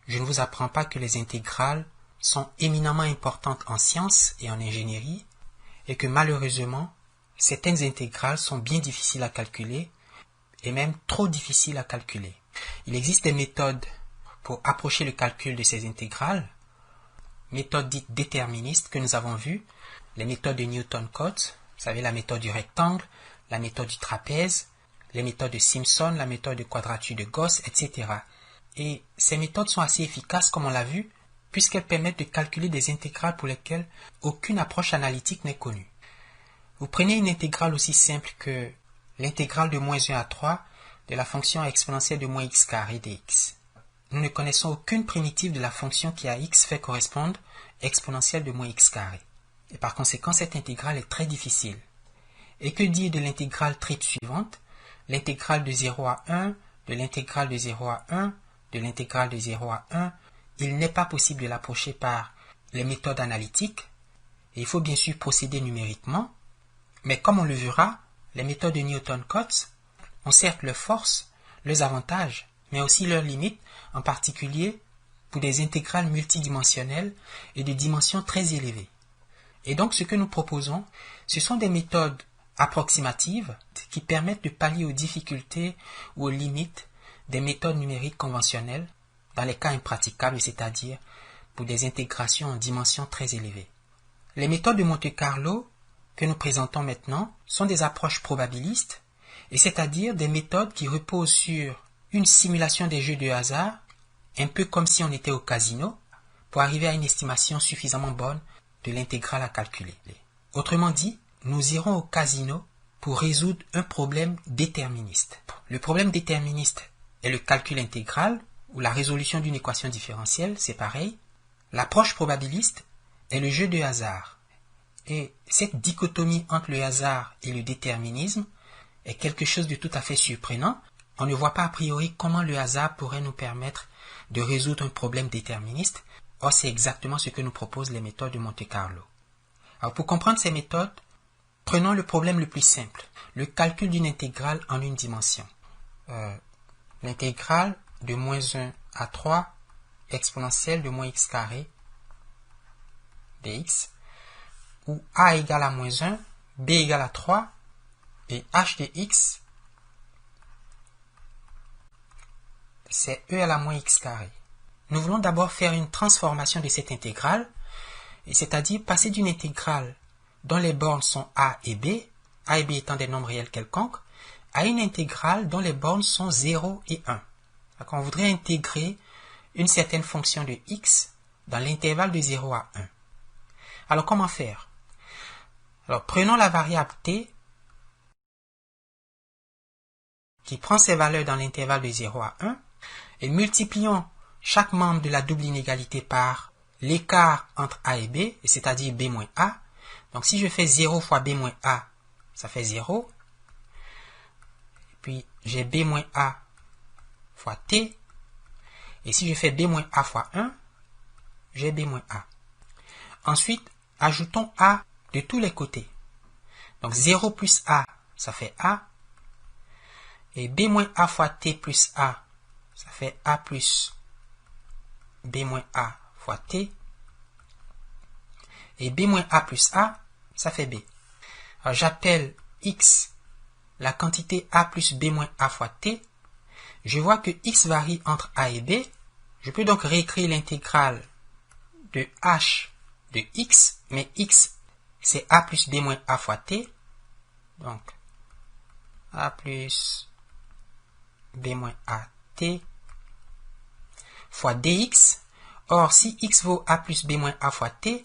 je ne vous apprends pas que les intégrales sont éminemment importantes en sciences et en ingénierie et que malheureusement, certaines intégrales sont bien difficiles à calculer et même trop difficiles à calculer. Il existe des méthodes pour approcher le calcul de ces intégrales, méthodes dites déterministes que nous avons vues, les méthodes de Newton-Cotes, vous savez la méthode du rectangle, la méthode du trapèze, les méthodes de Simpson, la méthode de quadrature de Gauss, etc. Et ces méthodes sont assez efficaces, comme on l'a vu, puisqu'elles permettent de calculer des intégrales pour lesquelles aucune approche analytique n'est connue. Vous prenez une intégrale aussi simple que l'intégrale de moins 1 à 3 de la fonction exponentielle de moins x carré dx. Nous ne connaissons aucune primitive de la fonction qui à x fait correspondre exponentielle de moins x carré. Et par conséquent, cette intégrale est très difficile. Et que dire de l'intégrale triple suivante, l'intégrale de 0 à 1, de l'intégrale de 0 à 1, de l'intégrale de 0 à 1, il n'est pas possible de l'approcher par les méthodes analytiques, et il faut bien sûr procéder numériquement, mais comme on le verra, les méthodes de Newton-Cotes ont certes leurs forces, leurs avantages, mais aussi leurs limites, en particulier pour des intégrales multidimensionnelles et de dimensions très élevées. Et donc ce que nous proposons, ce sont des méthodes approximatives qui permettent de pallier aux difficultés ou aux limites des méthodes numériques conventionnelles dans les cas impraticables, c'est-à-dire pour des intégrations en dimensions très élevées. Les méthodes de Monte-Carlo que nous présentons maintenant sont des approches probabilistes, et c'est-à-dire des méthodes qui reposent sur une simulation des jeux de hasard, un peu comme si on était au casino, pour arriver à une estimation suffisamment bonne de l'intégrale à calculer. Autrement dit, nous irons au casino pour résoudre un problème déterministe. Le problème déterministe est le calcul intégral ou la résolution d'une équation différentielle, c'est pareil. L'approche probabiliste est le jeu de hasard. Et cette dichotomie entre le hasard et le déterminisme est quelque chose de tout à fait surprenant. On ne voit pas a priori comment le hasard pourrait nous permettre de résoudre un problème déterministe. Or, c'est exactement ce que nous proposent les méthodes de Monte-Carlo. Alors, pour comprendre ces méthodes, prenons le problème le plus simple, le calcul d'une intégrale en une dimension. L'intégrale de moins 1 à 3 exponentielle de moins x carré dx, où a égale à moins 1, b égale à 3, et h de x, c'est e à la moins x carré. Nous voulons d'abord faire une transformation de cette intégrale, c'est-à-dire passer d'une intégrale dont les bornes sont a et b étant des nombres réels quelconques, à une intégrale dont les bornes sont 0 et 1. Donc on voudrait intégrer une certaine fonction de x dans l'intervalle de 0 à 1. Alors comment faire? Alors prenons la variable t qui prend ses valeurs dans l'intervalle de 0 à 1 et multiplions chaque membre de la double inégalité par l'écart entre a et b, c'est-à-dire b moins a. Donc si je fais 0 fois b moins a, ça fait 0. Et puis j'ai b moins a fois t. Et si je fais b moins a fois 1, j'ai b moins a. Ensuite, ajoutons a de tous les côtés. Donc 0 plus a, ça fait a. Et b moins a fois t plus a, ça fait a plus b moins a fois t. Et b moins a plus a, ça fait b. Alors j'appelle x la quantité a plus b moins a fois t. Je vois que x varie entre a et b. Je peux donc réécrire l'intégrale de h de x, mais x c'est a plus b moins a fois t. Donc a plus b moins a t fois dx. Or, si x vaut a plus b moins a fois t,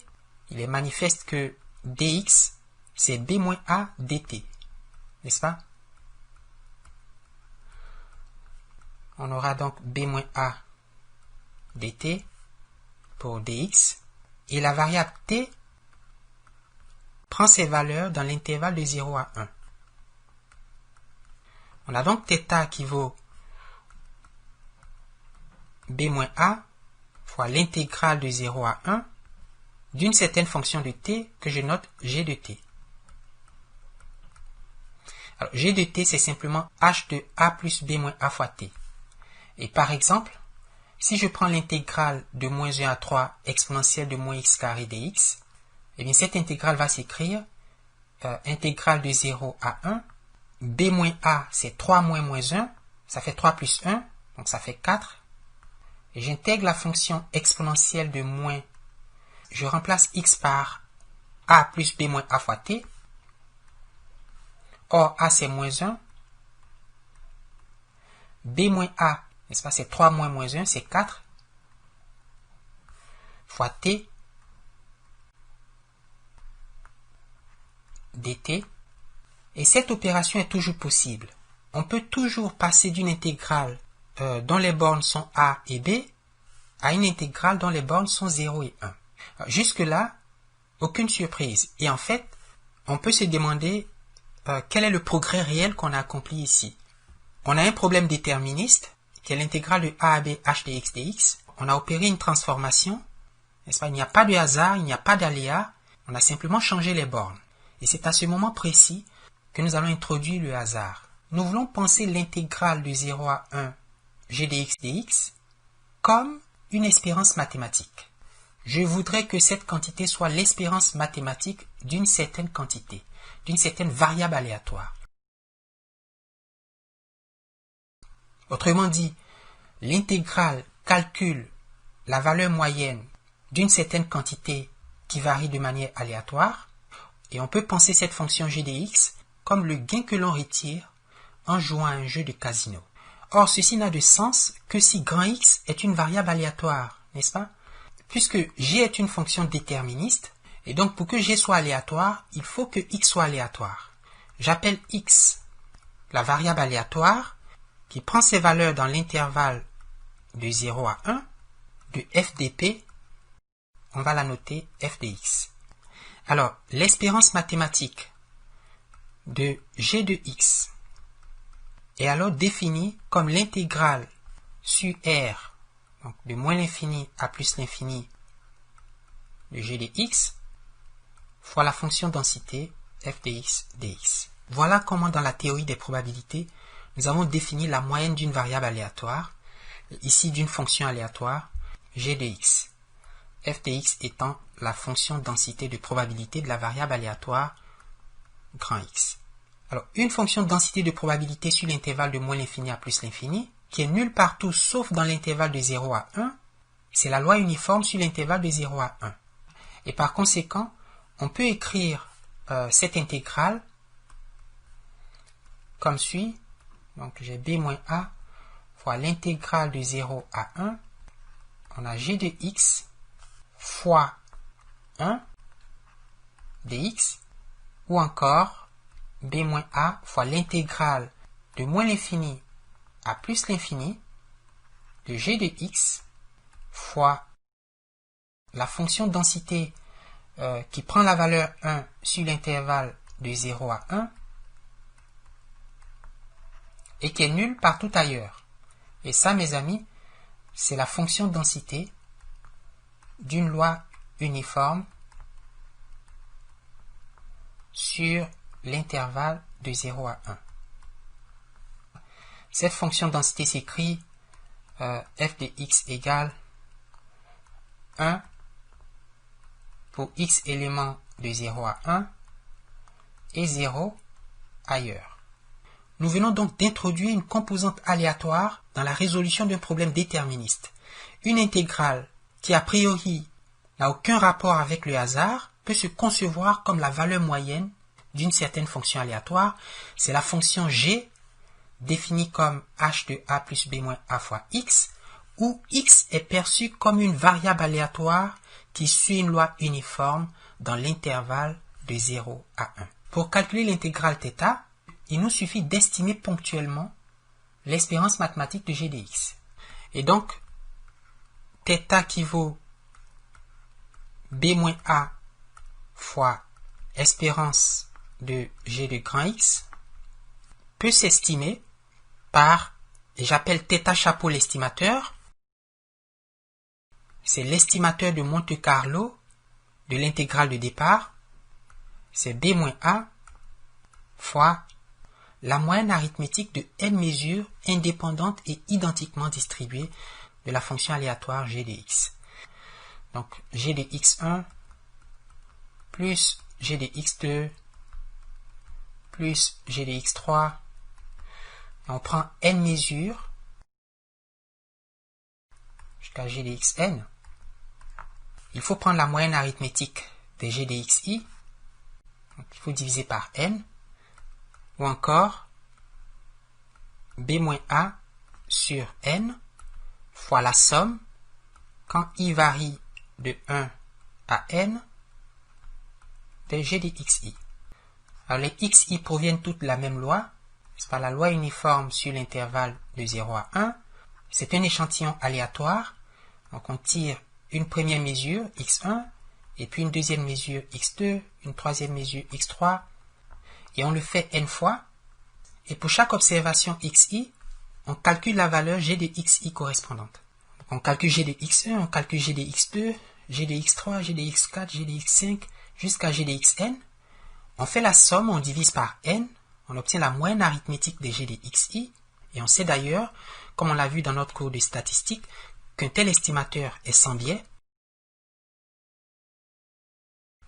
il est manifeste que dx, c'est b moins a dt. N'est-ce pas? On aura donc b moins a dt pour dx. Et la variable t prend ses valeurs dans l'intervalle de 0 à 1. On a donc θ qui vaut b moins a fois l'intégrale de 0 à 1 d'une certaine fonction de t que je note g de t. Alors, g de t, c'est simplement h de a plus b moins a fois t. Et par exemple, si je prends l'intégrale de moins 1 à 3 exponentielle de moins x carré dx, eh bien cette intégrale va s'écrire intégrale de 0 à 1, b moins a c'est 3 moins 1, ça fait 3 plus 1, donc ça fait 4. Et j'intègre la fonction exponentielle de moins, je remplace x par a plus b moins a fois t. Or, a c'est moins 1. B moins a, n'est-ce pas, c'est 3 moins 1, c'est 4. Fois t dt. Et cette opération est toujours possible. On peut toujours passer d'une intégrale dont les bornes sont a et b à une intégrale dont les bornes sont 0 et 1. Jusque-là, aucune surprise. Et en fait, on peut se demander quel est le progrès réel qu'on a accompli ici. On a un problème déterministe, qui est l'intégrale de a à b h dx dx. On a opéré une transformation, n'est-ce pas? Il n'y a pas de hasard, il n'y a pas d'aléa, on a simplement changé les bornes. Et c'est à ce moment précis que nous allons introduire le hasard. Nous voulons penser l'intégrale de 0 à 1 g dx dx comme une espérance mathématique. Je voudrais que cette quantité soit l'espérance mathématique d'une certaine quantité, d'une certaine variable aléatoire. Autrement dit, l'intégrale calcule la valeur moyenne d'une certaine quantité qui varie de manière aléatoire, et on peut penser cette fonction g dx comme le gain que l'on retire en jouant à un jeu de casino. Or, ceci n'a de sens que si grand X est une variable aléatoire, n'est-ce pas? Puisque G est une fonction déterministe, et donc pour que G soit aléatoire, il faut que X soit aléatoire. J'appelle X la variable aléatoire qui prend ses valeurs dans l'intervalle de 0 à 1, de f dp, on va la noter f de x. Alors, l'espérance mathématique de G de x est alors définie comme l'intégrale sur R, donc de moins l'infini à plus l'infini de G de x, fois la fonction densité f de x dx. Voilà comment dans la théorie des probabilités, nous avons défini la moyenne d'une variable aléatoire, ici d'une fonction aléatoire, g de x. F de x étant la fonction densité de probabilité de la variable aléatoire grand X. Alors, une fonction de densité de probabilité sur l'intervalle de moins l'infini à plus l'infini, qui est nulle partout sauf dans l'intervalle de 0 à 1, c'est la loi uniforme sur l'intervalle de 0 à 1. Et par conséquent, on peut écrire cette intégrale comme suit. Donc, j'ai b moins a fois l'intégrale de 0 à 1. On a g de x fois 1 dx, ou encore b moins a fois l'intégrale de moins l'infini à plus l'infini de g de x fois la fonction densité qui prend la valeur 1 sur l'intervalle de 0 à 1 et qui est nulle partout ailleurs. Et ça, mes amis, c'est la fonction densité d'une loi uniforme sur l'intervalle de 0 à 1. Cette fonction densité s'écrit f de x égale 1 pour x éléments de 0 à 1 et 0 ailleurs. Nous venons donc d'introduire une composante aléatoire dans la résolution d'un problème déterministe. Une intégrale qui a priori n'a aucun rapport avec le hasard peut se concevoir comme la valeur moyenne d'une certaine fonction aléatoire. C'est la fonction g définie comme h de a plus b moins a fois x, où x est perçu comme une variable aléatoire qui suit une loi uniforme dans l'intervalle de 0 à 1. Pour calculer l'intégrale θ, il nous suffit d'estimer ponctuellement l'espérance mathématique de g de x. Et donc, θ qui vaut b moins a fois espérance de g de grand X peut s'estimer par, et j'appelle θ chapeau l'estimateur, c'est l'estimateur de Monte Carlo de l'intégrale de départ, c'est b moins a fois la moyenne arithmétique de n mesures indépendantes et identiquement distribuées de la fonction aléatoire g de x. Donc g de x1 plus g de x2 plus g de x3. Et on prend n mesures jusqu'à g de xn. Il faut prendre la moyenne arithmétique des g de xi. Donc, il faut diviser par n. Ou encore b-a sur n fois la somme quand i varie de 1 à n de g de xi. Alors les xi proviennent toutes de la même loi, c'est pas la loi uniforme sur l'intervalle de 0 à 1. C'est un échantillon aléatoire, donc on tire une première mesure x1, et puis une deuxième mesure x2, une troisième mesure x3, et on le fait n fois, et pour chaque observation xi, on calcule la valeur g de xi correspondante. Donc on calcule g de x1, on calcule g de x2, g de x3, g de x4, g de x5, jusqu'à g de xn. On fait la somme, on divise par n, on obtient la moyenne arithmétique des g de xi, et on sait d'ailleurs, comme on l'a vu dans notre cours de statistique, qu'un tel estimateur est sans biais.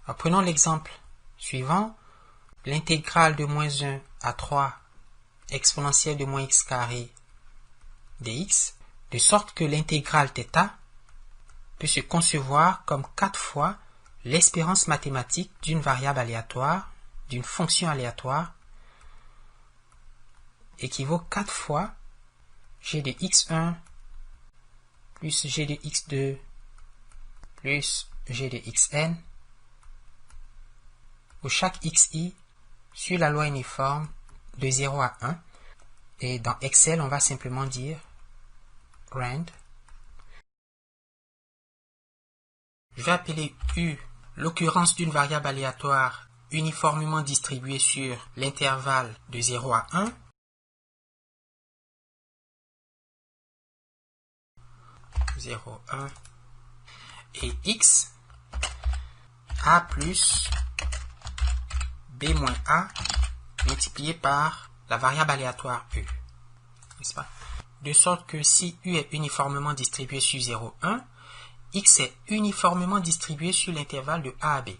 Alors, prenons l'exemple suivant, l'intégrale de moins 1 à 3 exponentielle de moins x carré dx, de sorte que l'intégrale θ peut se concevoir comme 4 fois l'espérance mathématique d'une variable aléatoire, d'une fonction aléatoire, équivaut 4 fois g de x1 plus g de x2 plus g de xn, où chaque xi suit la loi uniforme de 0 à 1. Et dans Excel, on va simplement dire rand. Je vais appeler U l'occurrence d'une variable aléatoire uniformément distribuée sur l'intervalle de 0 à 1. Et x a plus b moins a multiplié par la variable aléatoire u, n'est-ce pas? De sorte que si u est uniformément distribué sur 0, 1, x est uniformément distribué sur l'intervalle de a à b.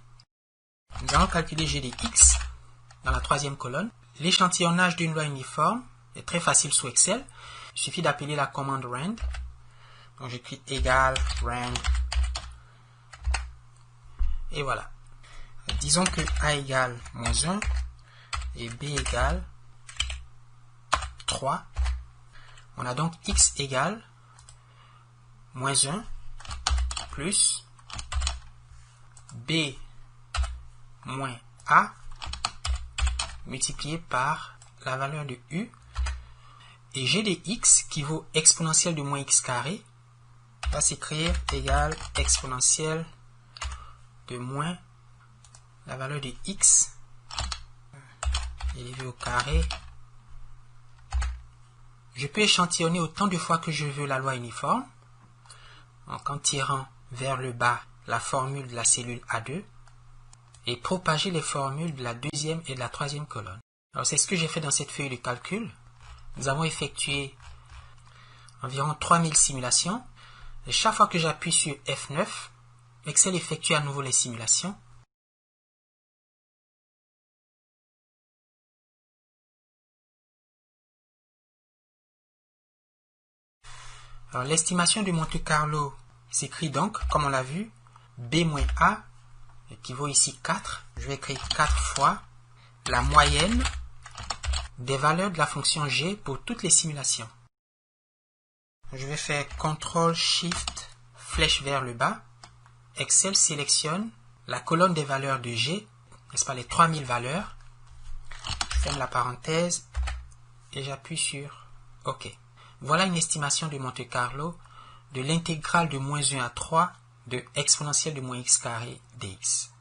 Nous allons calculer g de x dans la troisième colonne. L'échantillonnage d'une loi uniforme est très facile sous Excel. Il suffit d'appeler la commande rand. Donc j'écris égal rand. Et voilà. Disons que a égale moins 1 et b égale 3. On a donc x égale moins 1 plus b moins a multiplié par la valeur de u, et g de x qui vaut exponentielle de moins x carré va s'écrire égal exponentielle de moins la valeur de x élevé au carré. Je peux échantillonner autant de fois que je veux la loi uniforme, donc en tirant vers le bas la formule de la cellule A2 et propager les formules de la deuxième et de la troisième colonne. Alors c'est ce que j'ai fait dans cette feuille de calcul. Nous avons effectué environ 3000 simulations, et chaque fois que j'appuie sur F9, Excel effectue à nouveau les simulations. Alors l'estimation de Monte Carlo s'écrit donc, comme on l'a vu, B moins A équivaut ici 4. Je vais écrire 4 fois la moyenne des valeurs de la fonction G pour toutes les simulations. Je vais faire CTRL SHIFT flèche vers le bas. Excel sélectionne la colonne des valeurs de G, n'est-ce pas, les 3000 valeurs. Je ferme la parenthèse et j'appuie sur OK. Voilà une estimation de Monte Carlo de l'intégrale de moins 1 à 3 de exponentielle de moins x carré dx.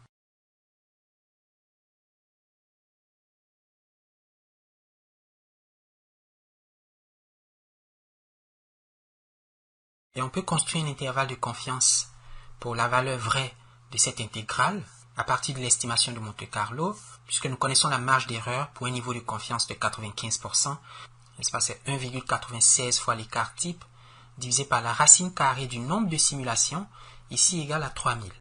Et on peut construire un intervalle de confiance pour la valeur vraie de cette intégrale à partir de l'estimation de Monte Carlo, puisque nous connaissons la marge d'erreur pour un niveau de confiance de 95%. N'est-ce pas, c'est 1,96 fois l'écart type divisé par la racine carrée du nombre de simulations, ici égale à 3000.